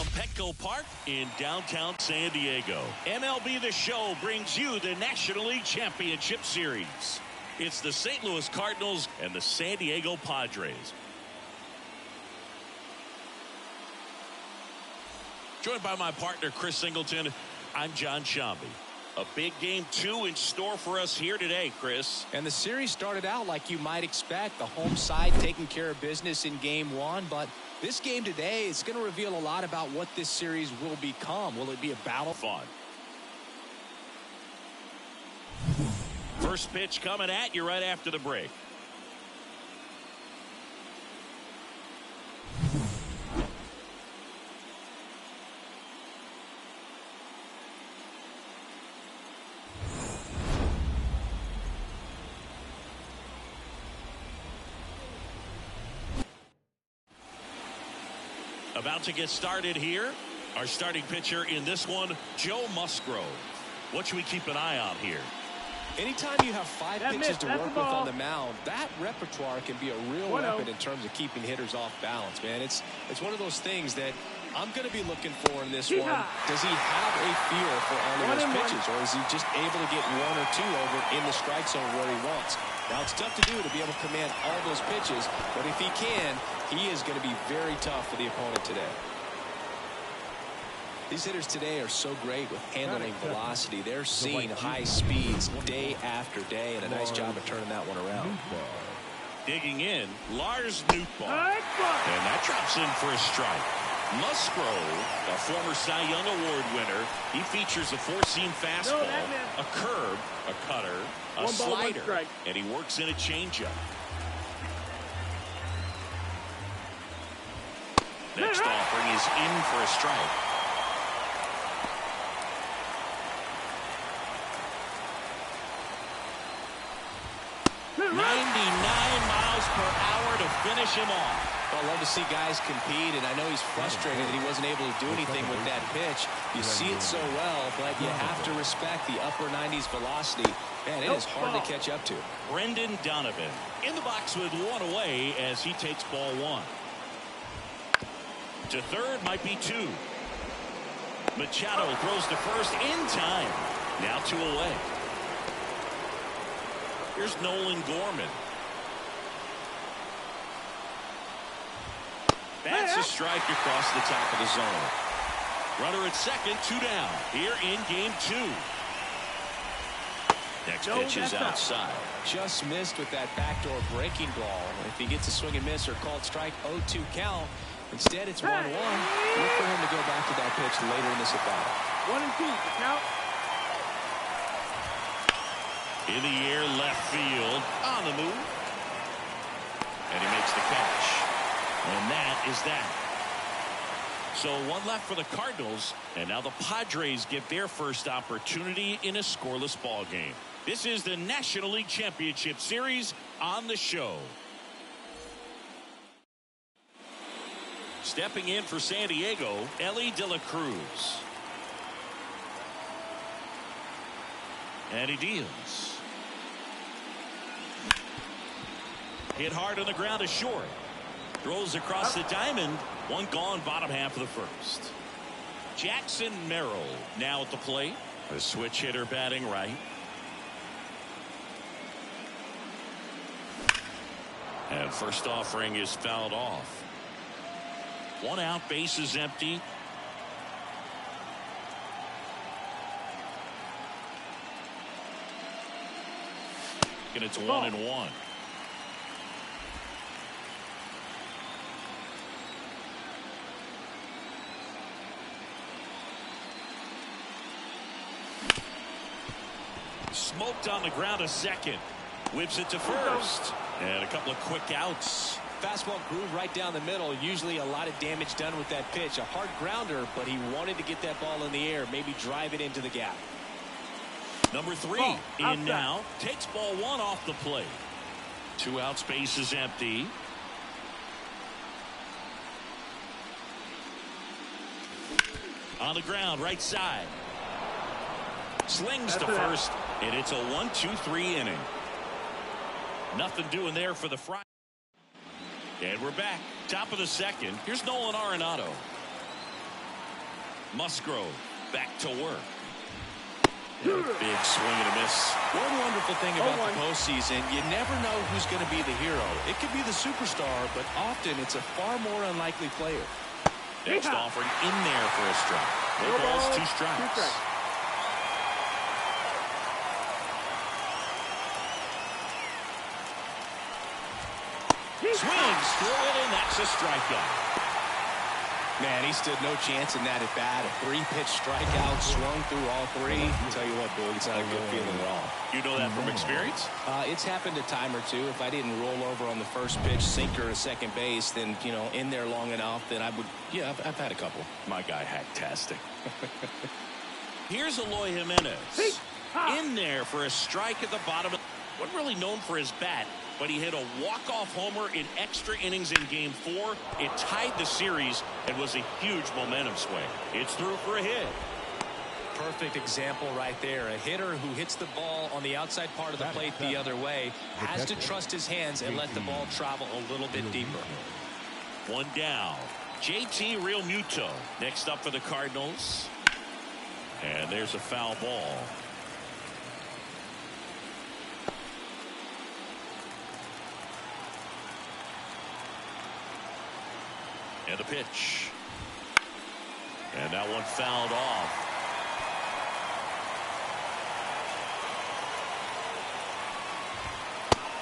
from Petco Park in downtown San Diego. MLB The Show brings you the National League Championship Series. It's the St. Louis Cardinals and the San Diego Padres. Joined by my partner, Chris Singleton, I'm John Shambi. A big game 2 in store for us here today, Chris. And the series started out like you might expect. The home side taking care of business in game 1. But this game today is going to reveal a lot about what this series will become. Will it be a battle? Fun. First pitch coming at you right after the break. About to get started here. Our starting pitcher in this one, Joe Musgrove. What should we keep an eye on here? Anytime you have 5 pitches to work with on the mound, that repertoire can be a real weapon in terms of keeping hitters off balance, man. It's one of those things that I'm going to be looking for in this one. Does he have a feel for all of those pitches, or is he just able to get 1 or 2 over in the strike zone where he wants? Now, it's tough to do to be able to command all those pitches, but if he can, he is going to be very tough for the opponent today. These hitters today are so great with handling velocity. They're seeing high speeds day after day, and a nice job of turning that one around. Digging in, Lars Nootbaar. And that drops in for a strike. Musgrove, a former Cy Young Award winner, he features a 4-seam fastball, a curve, a cutter, a slider, and he works in a changeup. Next offering is in for a strike. To finish him off. Well, I love to see guys compete, and I know he's frustrated that he wasn't able to do anything with that pitch. You see it so well, but you have to respect the upper 90s velocity. Man, it is hard to catch up to. Brendan Donovan in the box with 1 away as he takes ball 1. To third might be 2. Machado throws to first in time. Now 2 away. Here's Nolan Gorman. That's a strike across the top of the zone. Runner at second, 2 down. Here in game 2. Next pitch is outside. Just missed with that backdoor breaking ball. If he gets a swing and miss or called strike, 0-2 count. Instead, it's 1-1. Look for him to go back to that pitch later in this at-bat. 1-2, count. In the air, left field, on the move. And he makes the catch. And that is that. So 1 left for the Cardinals, and now the Padres get their first opportunity in a scoreless ball game. This is the National League Championship Series on the show. Stepping in for San Diego, Ellie De La Cruz. And he deals. Hit hard on the ground to short. Throws across the diamond. 1 gone, bottom half of the first. Jackson Merrill now at the plate. A switch hitter batting right. And first offering is fouled off. 1 out, base is empty. And it's 1-1. Smoked on the ground to second. Whips it to first. And a couple of quick outs. Fastball groove right down the middle. Usually a lot of damage done with that pitch. A hard grounder, but he wanted to get that ball in the air. Maybe drive it into the gap. Number 3 in now. Takes ball 1 off the plate. 2 outs, base is empty. On the ground, right side. Slings to first, and it's a 1-2-3 inning. Nothing doing there for the Friday. And we're back. Top of the second. Here's Nolan Arenado. Musgrove back to work. Big swing and a miss. One wonderful thing about the postseason, you never know who's going to be the hero. It could be the superstar, but often it's a far more unlikely player. Next offering in there for a strike. No balls, 2 strikes. Swings through it, and that's a strikeout. Man, he stood no chance in that at bat. A 3-pitch strikeout, swung through all 3. I'll tell you what, Boog, it's not a good feeling at all. You know that from experience? It's happened a time or two. If I didn't roll over on the first pitch, sinker to second base, then, you know, in there long enough, then I would, yeah, I've had a couple. My guy, hacktastic. Here's Eloy Jimenez. In there for a strike at the bottom. Wasn't really known for his bat, but he hit a walk-off homer in extra innings in Game 4. It tied the series and was a huge momentum swing. It's through for a hit. Perfect example right there. A hitter who hits the ball on the outside part of the plate the other way has to trust his hands and let the ball travel a little bit deeper. 1 down. JT Realmuto next up for the Cardinals. And there's a foul ball. And the pitch. And that one fouled off.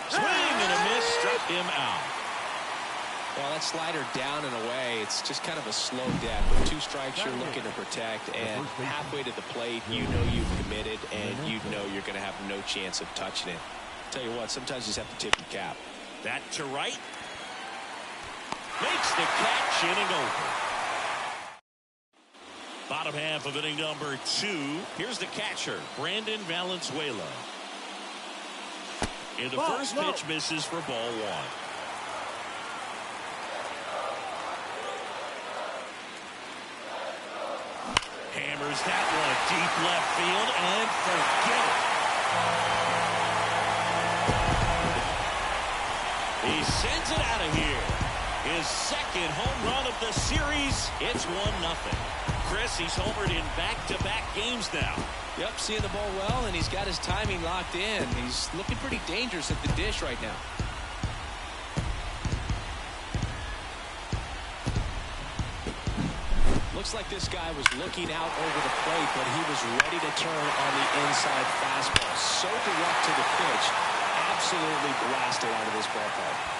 Swing and a miss, struck him out. Well, that slider down and away, it's just kind of a slow death. With 2 strikes, you're looking to protect, and halfway to the plate, you know you've committed, and you know you're going to have no chance of touching it. Tell you what, sometimes you just have to tip your cap. That to right. Makes the catch, inning over. Bottom half of inning number 2. Here's the catcher, Brandon Valenzuela. And the first pitch misses for ball 1. Hammers that one deep left field and forget it. He sends it out of here. His second home run of the series. It's 1-0. Chris, he's homered in back-to-back games now. Yep, seeing the ball well, and he's got his timing locked in. He's looking pretty dangerous at the dish right now. Looks like this guy was looking out over the plate, but he was ready to turn on the inside fastball. So direct to the pitch. Absolutely blasted out of this ballpark.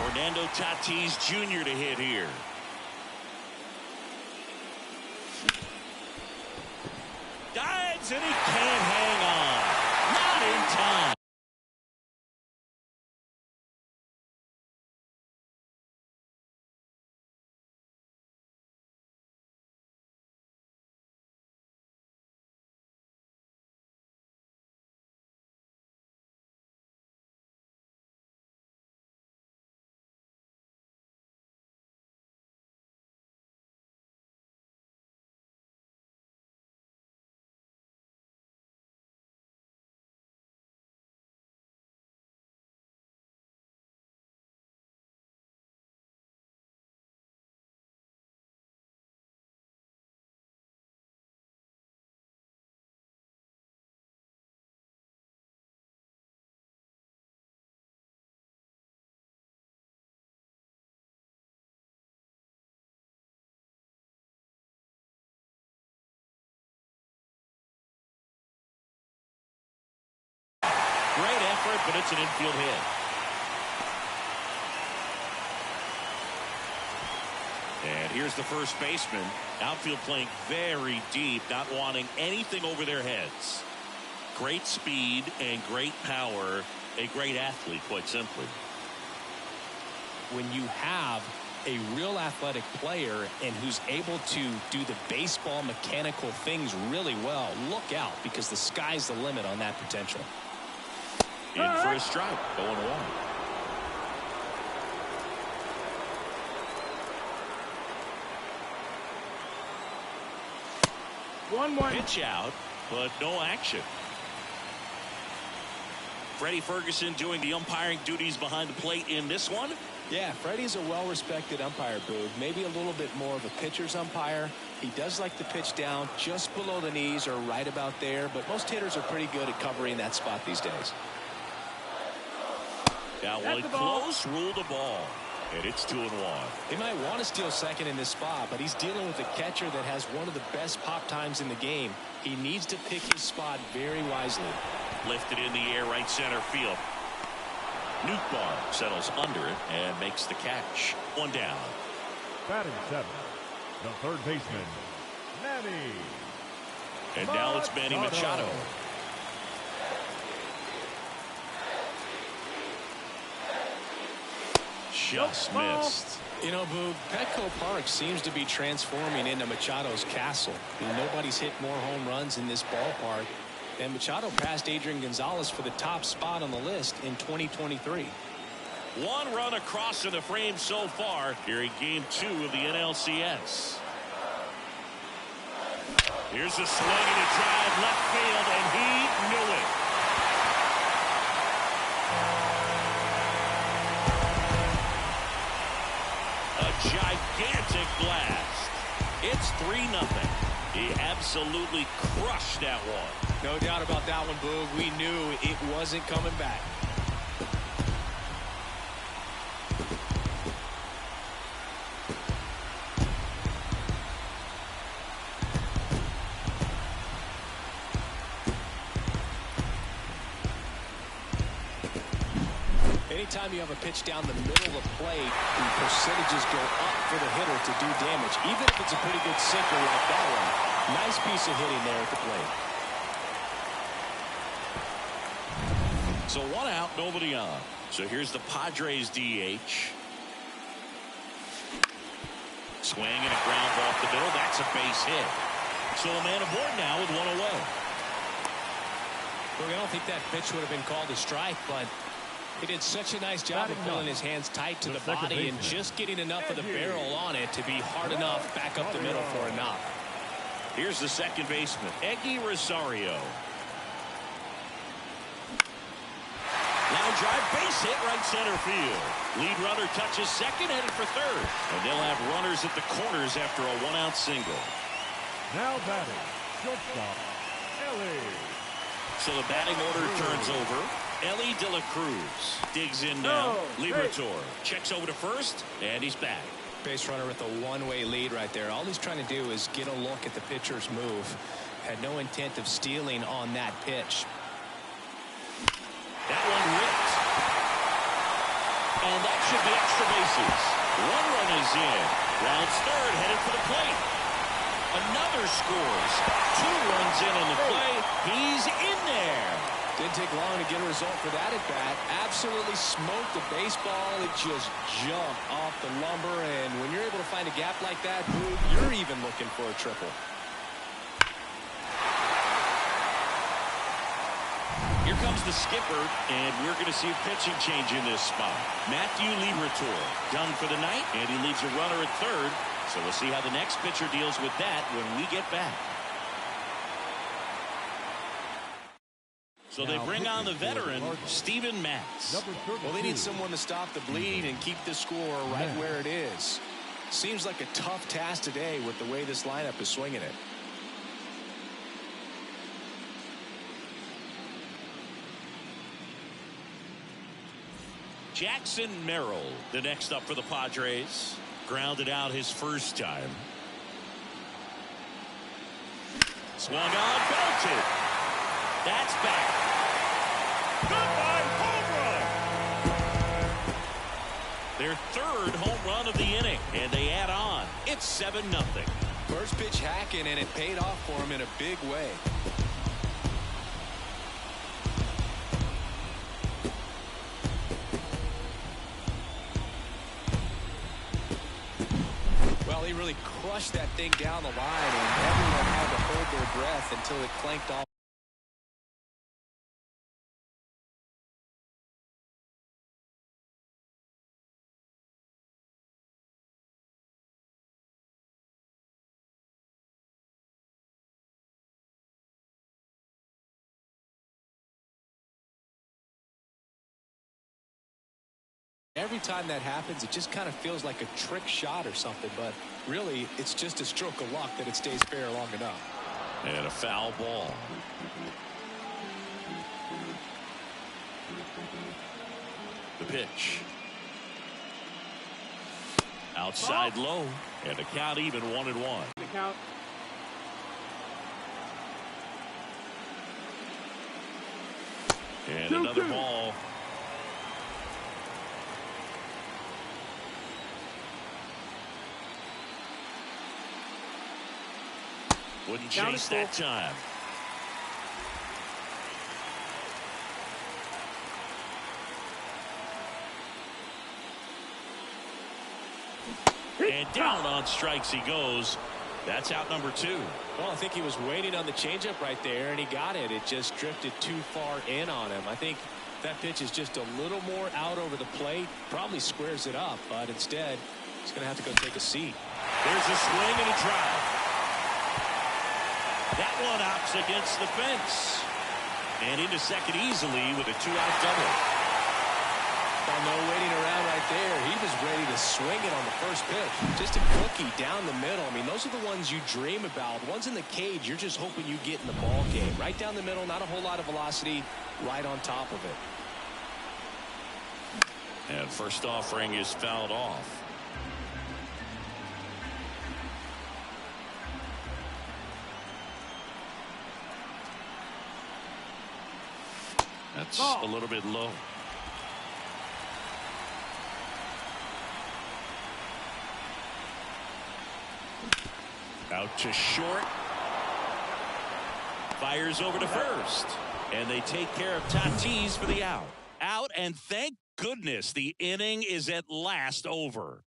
Fernando Tatis Jr. to hit here. Dives, and he can't hang on. Not in time. Great effort, but it's an infield hit. And here's the first baseman. Outfield playing very deep, not wanting anything over their heads. Great speed and great power. A great athlete, quite simply. When you have a real athletic player and who's able to do the baseball mechanical things really well, look out, because the sky's the limit on that potential. In for a strike, 0-1. Pitch out, but no action. Freddie Ferguson doing the umpiring duties behind the plate in this one. Yeah, Freddie's a well-respected umpire, Boog. Maybe a little bit more of a pitcher's umpire. He does like to pitch down just below the knees or right about there, but most hitters are pretty good at covering that spot these days. Now, will it close? Rule the ball. And it's 2-1. He might want to steal second in this spot, but he's dealing with a catcher that has one of the best pop times in the game. He needs to pick his spot very wisely. Lifted in the air, right center field. Newtbar settles under it and makes the catch. 1 down. Batting 7, the third baseman, Manny. And now it's Manny Machado. Just missed. You know, Boog, Petco Park seems to be transforming into Machado's castle. Nobody's hit more home runs in this ballpark. And Machado passed Adrian Gonzalez for the top spot on the list in 2023. 1 run across in the frame so far here in Game 2 of the NLCS. Here's a swing and a drive left field, and he knew it. A gigantic blast. It's 3-0. He absolutely crushed that one. No doubt about that one, Boog. We knew it wasn't coming back. Anytime you have a pitch down the middle of the plate, the percentages go up for the hitter to do damage, even if it's a pretty good sinker like that one. Nice piece of hitting there at the plate. So 1 out, nobody on. So here's the Padres DH. Swing and a ground ball off the middle. That's a base hit. So a man aboard now with 1 away. Look, I don't think that pitch would have been called a strike, but he did such a nice job of pulling his hands tight to the body and just getting enough of the barrel on it to be hard enough back up the middle for a knock. Here's the second baseman, Eggy Rosario. Line drive, base hit, right center field. Lead runner touches second, headed for third. And they'll have runners at the corners after a 1-out single. Now batting, shortstop, Ellie. So the batting order turns over. Ellie De La Cruz digs in now. Liberatore checks over to first, and he's back. Base runner with a one-way lead right there. All he's trying to do is get a look at the pitcher's move. Had no intent of stealing on that pitch. That one ripped. And that should be extra bases. 1 run is in. Rounds third, headed for the plate. Another scores. 2 runs in on the play. He's in there. Didn't take long to get a result for that at bat. Absolutely smoked the baseball. It just jumped off the lumber. And when you're able to find a gap like that, Boog, you're even looking for a triple. Here comes the skipper, and we're going to see a pitching change in this spot. Matthew Liberatore done for the night, and he leaves a runner at third. So we'll see how the next pitcher deals with that when we get back. So they bring on the veteran, Steven Matz. Well, they need someone to stop the bleed and keep the score right where it is. Seems like a tough task today with the way this lineup is swinging it. Jackson Merrill, the next up for the Padres. Grounded out his first time. Swung on, belted. That's back. Goodbye, home run. Their third home run of the inning, and they add on. It's 7-0. First pitch hacking, and it paid off for him in a big way. Well, he really crushed that thing down the line, and everyone had to hold their breath until it clanked off. Every time that happens, it just kind of feels like a trick shot or something, but really, it's just a stroke of luck that it stays fair long enough. And a foul ball. The pitch. Outside low, and the count even 1-1. The count. And another ball. Wouldn't chase that time. And down on strikes he goes. That's out number 2. Well, I think he was waiting on the changeup right there, and he got it. It just drifted too far in on him. I think that pitch is just a little more out over the plate. Probably squares it up, but instead, he's going to have to go take a seat. There's a swing and a drive. That one opts against the fence. And into second easily with a 2-out double. Well, no waiting around right there. He was ready to swing it on the first pitch. Just a cookie down the middle. I mean, those are the ones you dream about. Ones in the cage, you're just hoping you get in the ball game. Right down the middle, not a whole lot of velocity, right on top of it. And first offering is fouled off. That's a little bit low. Out to short. Fires over to first. And they take care of Tatis for the out. Out, and thank goodness the inning is at last over.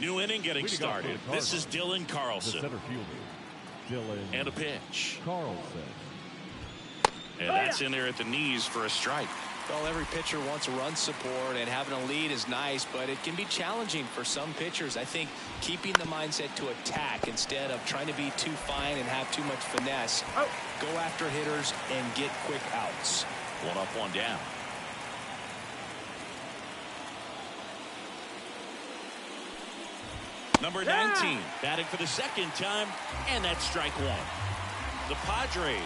New inning getting started. This is Dylan Carlson. The center fielder, Dylan. And a pitch. Carlson. And that's in there at the knees for a strike. Well, every pitcher wants a run support, and having a lead is nice, but it can be challenging for some pitchers. I think keeping the mindset to attack instead of trying to be too fine and have too much finesse. Go after hitters and get quick outs. 1 up, 1 down. Number 19, batting for the second time, and that's strike 1. The Padres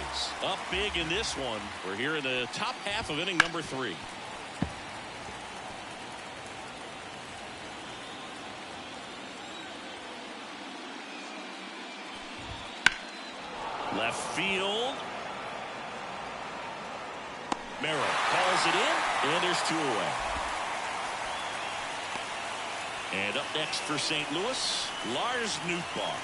up big in this one. We're here in the top half of inning number 3. Left field. Merrill calls it in, and there's 2 away. And up next for St. Louis, Lars Nootbaar.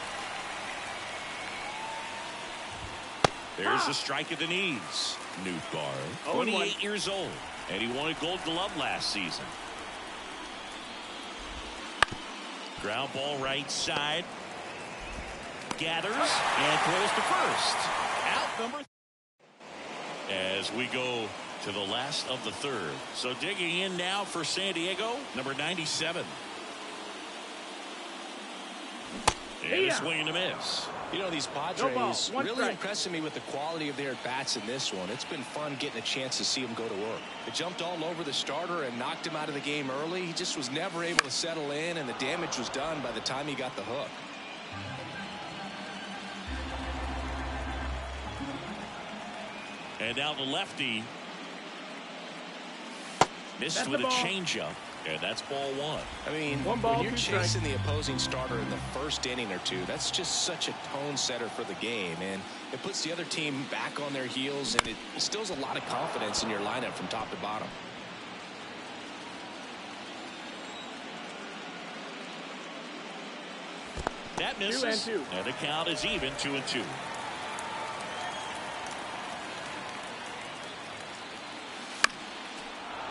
There's a strike at the knees. Nootbaar, 28 years old, and he won a Gold Glove last season. Ground ball right side. Gathers and throws to first. Out number 3. As we go to the last of the 3rd. So digging in now for San Diego, number 97. And a swing and a miss. You know, these Padres really impressing me with the quality of their at-bats in this one. It's been fun getting a chance to see them go to work. It jumped all over the starter and knocked him out of the game early. He just was never able to settle in, and the damage was done by the time he got the hook. And now the lefty missed with a changeup. And that's ball 1. I mean, when you're chasing the opposing starter in the first inning or 2, that's just such a tone setter for the game. And it puts the other team back on their heels, and it instills a lot of confidence in your lineup from top to bottom. That misses. 2-2. And the count is even 2-2.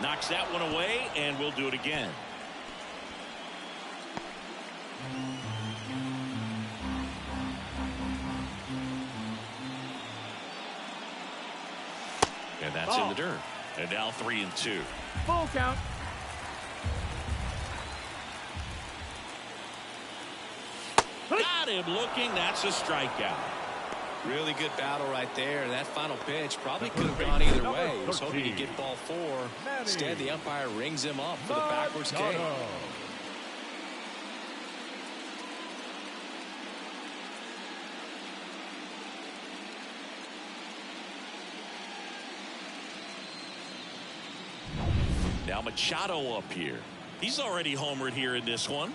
Knocks that one away, and we'll do it again. And that's in the dirt. And now 3-2. Full count. Got him looking. That's a strikeout. Really good battle right there. That final pitch probably could have gone either way. He was hoping he'd get ball 4. Instead, the umpire rings him up for the backwards K. Now Machado up here. He's already homered here in this one.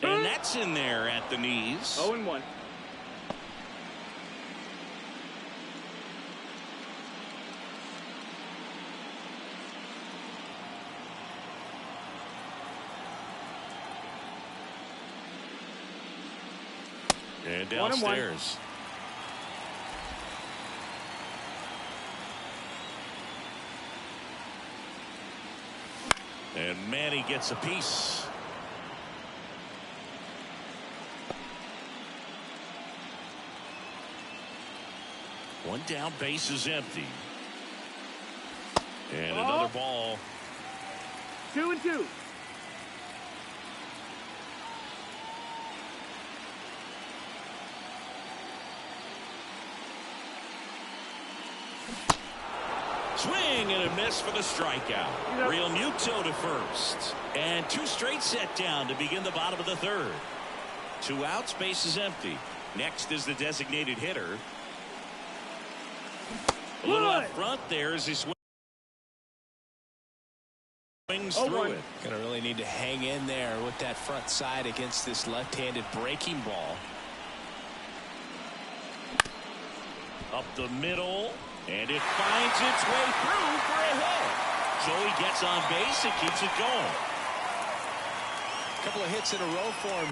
And that's in there at the knees. 0-1. And downstairs. And Manny gets a piece. One down, base is empty. And another ball. 2-2. Swing and a miss for the strikeout. Real Muto to first. And 2 straight set down to begin the bottom of the 3rd. 2 outs, base is empty. Next is the designated hitter. A little up front there as he swings through it. Gonna really need to hang in there with that front side against this left-handed breaking ball. Up the middle, and it finds its way through for a hit. So he gets on base and keeps it going. A couple of hits in a row for him.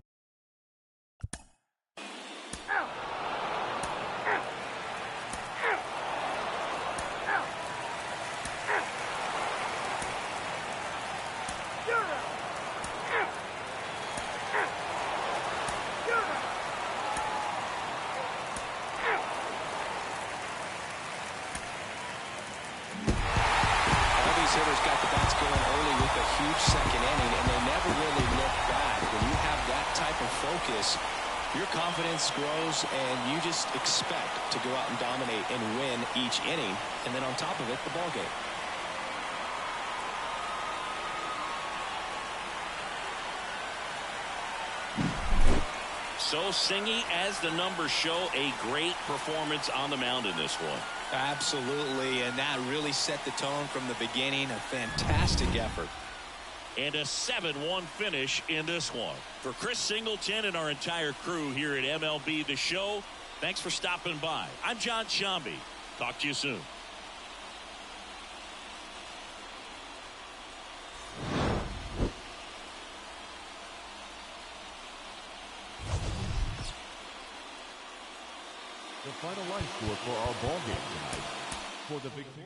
Hitters got the bats going early with a huge second inning, and they never really look back. When you have that type of focus, your confidence grows, and you just expect to go out and dominate and win each inning, and then on top of it, the ball game. So Singy, as the numbers show, a great performance on the mound in this one. Absolutely, and that really set the tone from the beginning. A fantastic effort. And a 7-1 finish in this one. For Chris Singleton and our entire crew here at MLB The Show, thanks for stopping by. I'm John Shambi. Talk to you soon. The final line score for our ball game tonight. For the victory.